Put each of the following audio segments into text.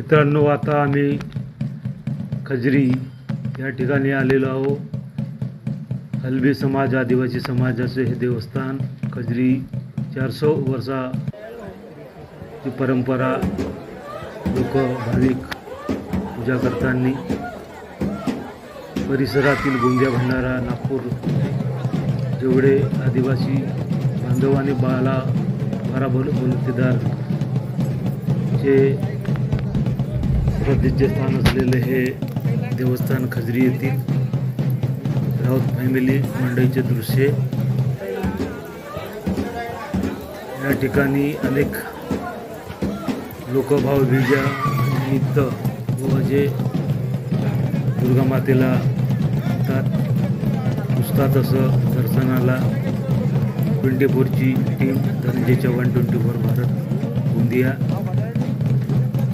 मित्रांनो, आता आम्ही खजरी या ठिकाणी आलेलो आहोत. हलबी समाज, आदिवासी समाजाचे हे देवस्थान खजरी 400 वर्षाची परंपरा. लोक भाविक पूजा करताना परिसरातील गोंदिया, भंडारा, नागपूर जेवढे आदिवासी बांधव आणि बारा बलुतेदार चे प्रसिद्ध स्थान असलेले हे देवस्थान खजरी येथील राऊत फॅमिली मंडईचे दृश्य. या ठिकाणी अनेक लोक भावबीजा निमित्त व जे दुर्गा मातेला पुजतात असं दर्शनाला 24ची टीम धनंजय चव्हाण 24 भारत गोंदिया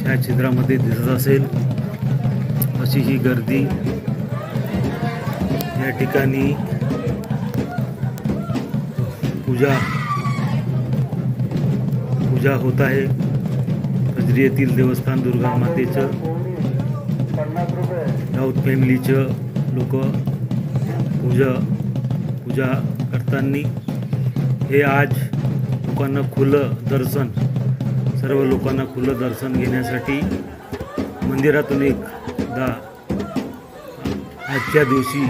छायाचित्रामध्ये दिसत असेल अशी ही गर्दी या ठिकाणी. पूजा होत आहे. खजरी येथील देवस्थान दुर्गा मातेचं राऊत फॅमिलीचं लोक पूजा करताना हे आज लोकांना खुलं दर्शन, सर्व लोकांना खुलं दर्शन घेण्यासाठी मंदिरातून एकदा आजच्या दिवशी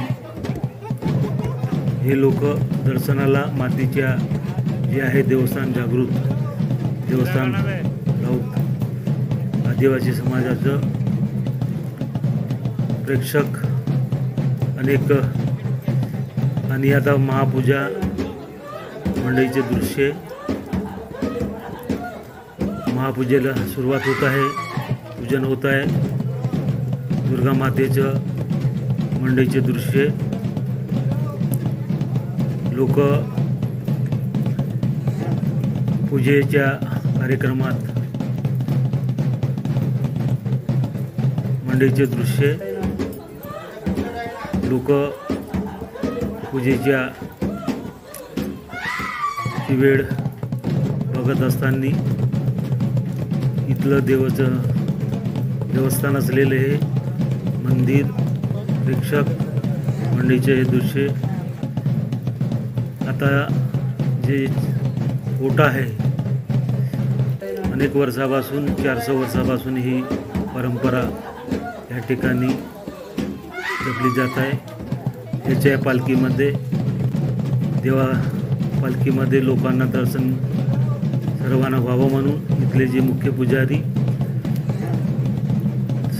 हे लोक दर्शनाला मातीच्या जे आहे देवस्थान, जागृत देवस्थान राऊत आदिवासी समाजाचं प्रेक्षक अनेक. आणि आता महापूजा मंडईचे दृश्य. महापूजेला सुरुवात होत आहे, पूजन होत आहे. दुर्गा मातेचं मंडईचे दृश्य. लोक पूजेच्या कार्यक्रमात मंडईचे दृश्य. लोक पूजेच्या वेळ बघत असताना इथलं देवस्थान असलेले हे मंदिर प्रेक्षक मंडईचे हे दृश्य. आता जे ओट आहे, अनेक वर्षापासून 400 वर्षापासून ही परंपरा या ठिकाणी जपली जात आहे. याच्या पालखीमध्ये पालखीमध्ये लोकांना दर्शन सर्वांना व्हावं म्हणून इथले जे मुख्य पुजारी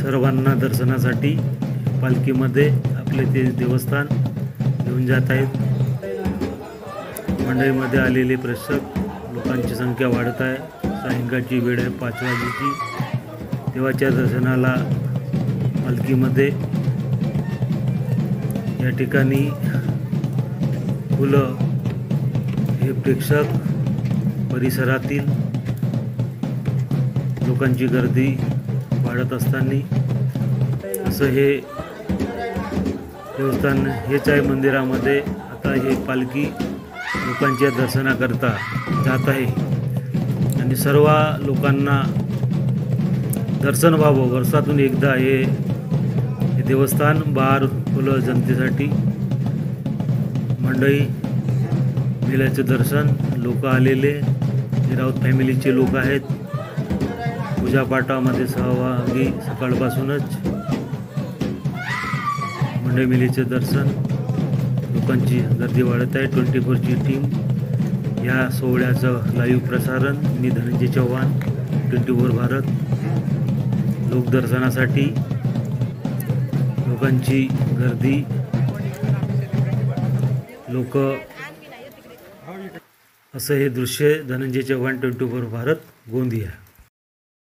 सर्वांना दर्शनासाठी पालखीमध्ये आपले ते देवस्थान घेऊन जात आहेत. मंडईमध्ये आलेले प्रेक्षक लोकांची संख्या वाढत आहे. सायंकाळची वेळ आहे 5 वाजेची. देवाच्या दर्शनाला पालखीमध्ये या ठिकाणी फुलं हे प्रेक्षक परिसरातील लोकांची गर्दी वाढत असताना असं हे देवस्थान हेच आहे. मंदिरामध्ये आता हे पालखी लोकांच्या दर्शनाकरता जात आहे आणि सर्व लोकांना दर्शन व्हावं. वर्षातून एकदा हे देवस्थान बाहेर खुलं जनतेसाठी. मंडई मेल्याचं दर्शन लोक आलेले हे राऊत फॅमिलीचे लोक आहेत. पूजापाठामध्ये सहभागी सकाळपासूनच. मंडई मेलीचे दर्शन, लोकांची गर्दी वाढत आहे. 24ची टीम या सोहळ्याचं लाईव्ह प्रसारण. मी धनंजय चव्हाण 24 भारत. लोकदर्शनासाठी लोकांची गर्दी. लोक असं हे दृश्य. धनंजय चव्हाण 24 भारत गोंदिया.